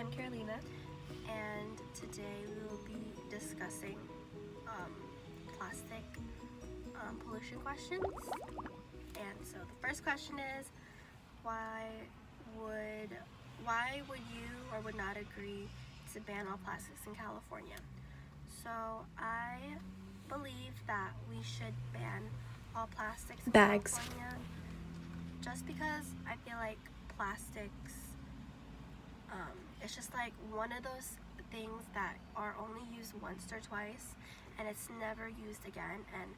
I'm Carolina. And today we will be discussing plastic pollution questions. And so the first question is, why would you or would not agree to ban all plastics in California? So I believe that we should ban all plastics in Bags. California, just because I feel like plastics, it's just like one of those things that are only used once or twice and it's never used again, and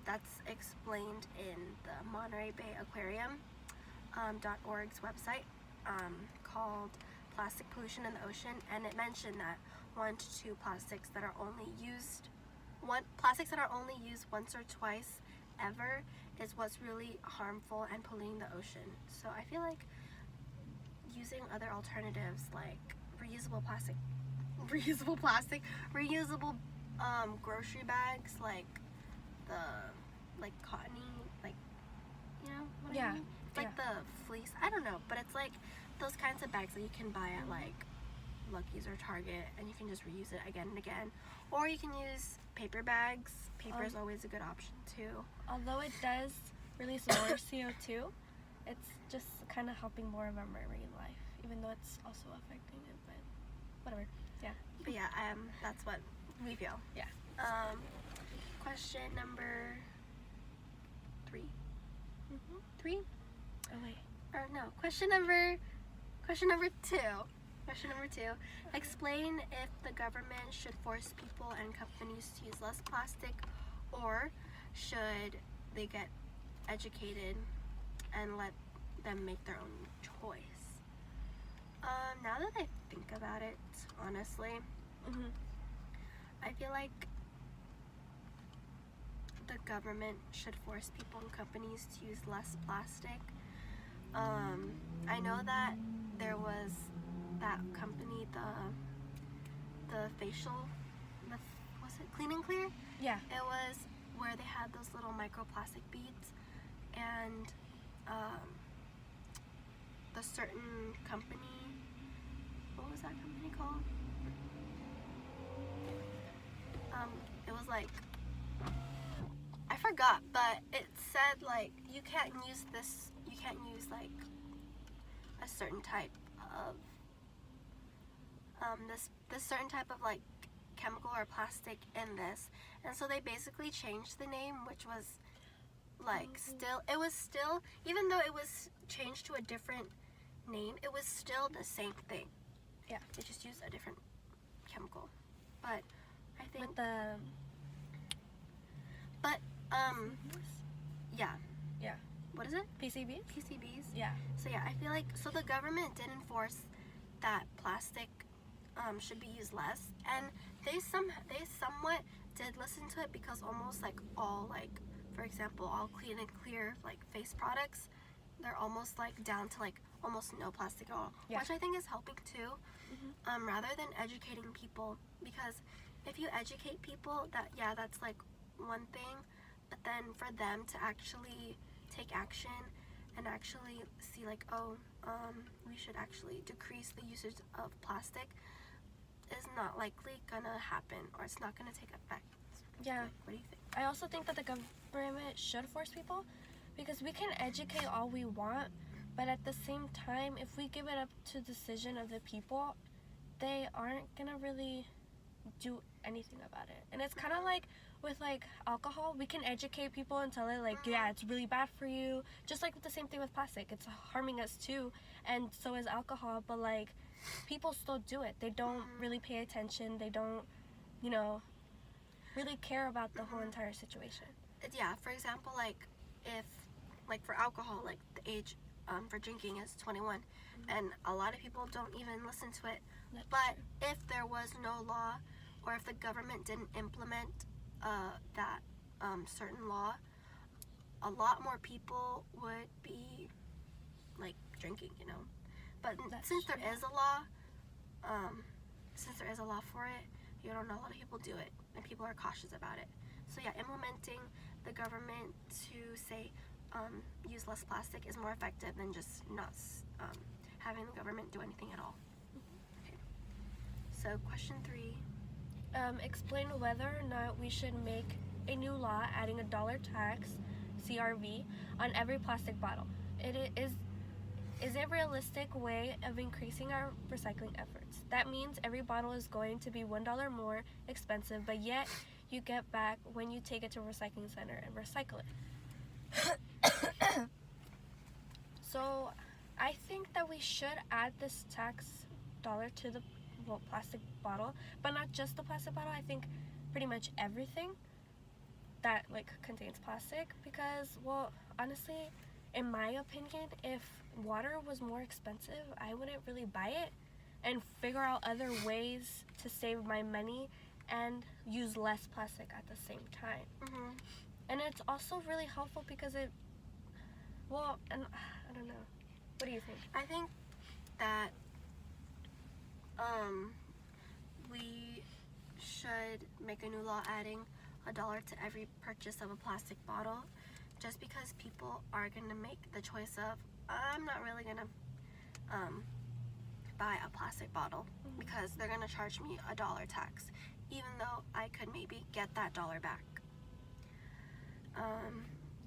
that's explained in the Monterey Bay Aquarium .org's website called Plastic Pollution in the Ocean, and it mentioned that 1 to 2 plastics that are only used once or twice ever is what's really harmful and polluting the ocean. So I feel like using other alternatives like reusable grocery bags, like cottony, like, you know what I mean? Like the fleece, I don't know, but it's like those kinds of bags that you can buy at like Lucky's or Target, and you can just reuse it again and again. Or you can use paper bags. Paper is always a good option too. Although it does release more CO2, it's just kind of helping more of our marine life, even though it's also affecting it, but whatever. Yeah. But yeah, that's what we feel. Yeah. Question number 3. Mm-hmm. 3? Oh wait. Or no, question number 2. Question number 2. Explain if the government should force people and companies to use less plastic, or should they get educated and let them make their own choice. Now that I think about it, honestly, I feel like the government should force people and companies to use less plastic. I know that there was that company, the facial, was it Clean and Clear? Yeah. It was where they had those little microplastic beads, and the certain company, what was that company called? It was like, I forgot, but it said like you can't use like a certain type of this certain type of like chemical or plastic in this, and so they basically changed the name, which was like still, even though it was changed to a different name, it was still the same thing. Yeah. They just used a different chemical. But I think With the yeah. Yeah. What is it? PCBs? PCBs? Yeah. So yeah, I feel like, so the government did enforce that plastic should be used less, and they somewhat did listen to it, because almost like all, like, for example, all Clean and Clear like face products, they're almost like down to like almost no plastic at all, which I think is helping too. Rather than educating people, because if you educate people, that's like one thing, but then for them to actually take action and actually see like, we should actually decrease the usage of plastic, is not likely gonna happen, or it's not gonna take effect. Yeah. Like, what do you think? I also think that the government should force people, because we can educate all we want, but at the same time, if we give it up to the decision of the people, they aren't gonna really do anything about it. And it's kind of like with like alcohol, we can educate people and tell it like, yeah, it's really bad for you, just like the same thing with plastic, it's harming us too, and so is alcohol, but like people still do it. They don't really pay attention, they don't, you know, really care about the whole entire situation. Yeah, for example, like if, like for alcohol, like the age for drinking is 21, and a lot of people don't even listen to it. But if there was no law, or if the government didn't implement that certain law, a lot more people would be like drinking, you know. But since there is a law for it, you don't know, a lot of people do it, and people are cautious about it. So yeah, implementing the government to say use less plastic is more effective than just not having the government do anything at all. Okay. So question 3. Explain whether or not we should make a new law adding a dollar tax, CRV, on every plastic bottle. Is a realistic way of increasing our recycling efforts. That means every bottle is going to be $1 more expensive, but yet you get back when you take it to a recycling center and recycle it. So I think that we should add this tax dollar to the plastic bottle, but not just the plastic bottle. I think pretty much everything that like contains plastic, because, well, honestly, in my opinion, if water was more expensive, I wouldn't really buy it and figure out other ways to save my money and use less plastic at the same time. Mm-hmm. And it's also really helpful because and I don't know. What do you think? I think that we should make a new law adding $1 to every purchase of a plastic bottle, just because people are going to make the choice of, I'm not really going to buy a plastic bottle because they're going to charge me $1 tax, even though I could maybe get that dollar back.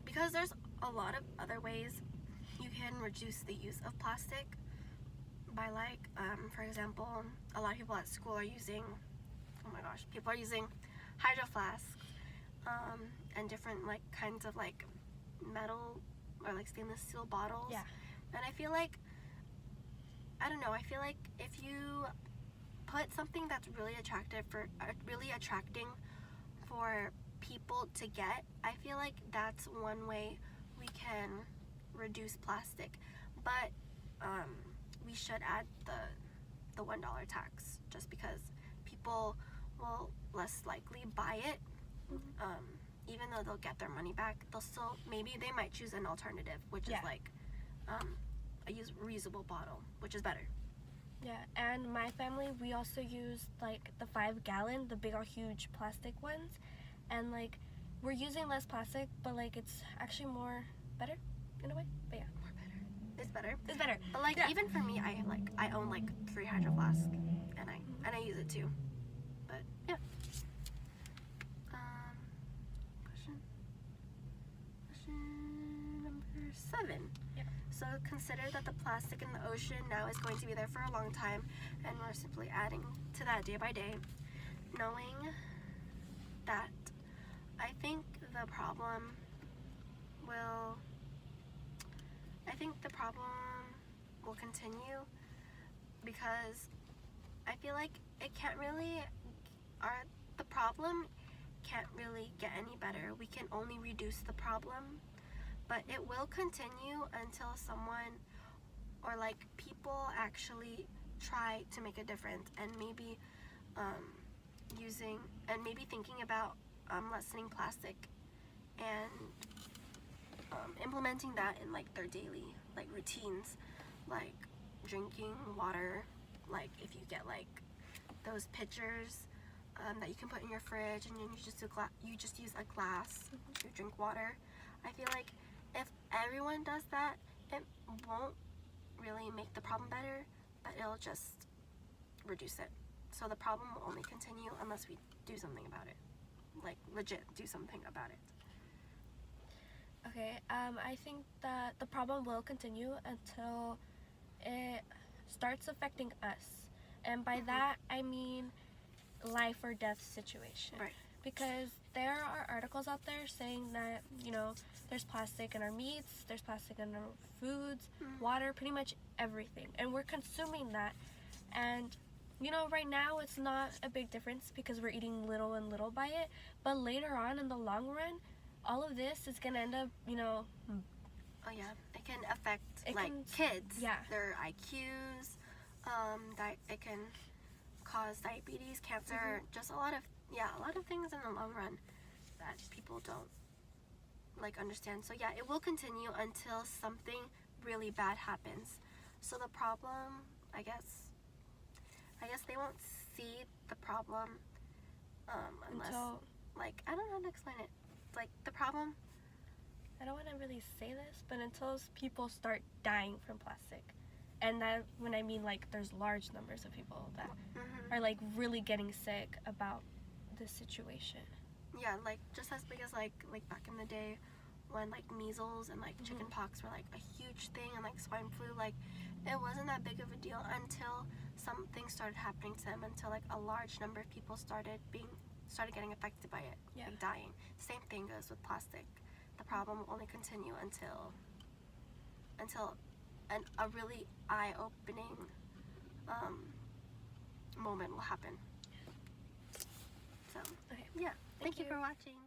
Because there's a lot of other ways you can reduce the use of plastic by, like, for example, a lot of people at school are using, people are using hydro flasks, and different like kinds of like metal or like stainless steel bottles. Yeah. And I feel like, I don't know, I feel like if you put something that's really attracting for people to get, I feel like that's one way we can reduce plastic. But we should add the $1 tax, just because people will less likely buy it. Even though they'll get their money back, they might choose an alternative, which is like a reusable bottle, which is better. Yeah, and my family, we also use like the 5-gallon, the big or huge plastic ones, and like we're using less plastic, but like it's actually more better in a way. But yeah, More better. It's better. it's better. But like, Yeah. even for me, I own like 3 hydro flasks, and I use it too. But yeah. Question number 7. Yeah. So consider that the plastic in the ocean now is going to be there for a long time, and we're simply adding to that day by day. Knowing that, I think the problem will continue, because I feel like the problem can't really get any better. We can only reduce the problem, but it will continue until someone or like people actually try to make a difference, and maybe thinking about lessening plastic and implementing that in like their daily like routines, like drinking water. Like if you get like those pitchers that you can put in your fridge, and then you just use a glass to drink water. I feel like if everyone does that, it won't really make the problem better, but it'll just reduce it. So the problem will only continue unless we do something about it. Like legit do something about it. Okay, I think that the problem will continue until it starts affecting us. And by that, I mean life or death situation. Right. Because there are articles out there saying that, there's plastic in our meats, there's plastic in our foods, water, pretty much everything. And we're consuming that. And, right now it's not a big difference because we're eating little and little by it. But later on in the long run, all of this is going to end up, Oh yeah, it can affect kids. Yeah. Their IQs. It can cause diabetes, cancer, just a lot of things in the long run that people don't understand. So yeah, it will continue until something really bad happens. So the problem, I guess they won't see the problem unless I don't know how to explain it. Like the problem, I don't want to really say this, but until people start dying from plastic, And that when I mean like there's large numbers of people that Mm-hmm. are like really getting sick about this situation. Yeah, like just as big as like back in the day when like measles and like Mm-hmm. chickenpox were like a huge thing, and like swine flu, like it wasn't that big of a deal until something started happening to them, until like a large number of people started getting affected by it, Yeah. like dying. Same thing goes with plastic. The problem will only continue until a really eye-opening moment will happen. So Okay. yeah, thank you you. for watching.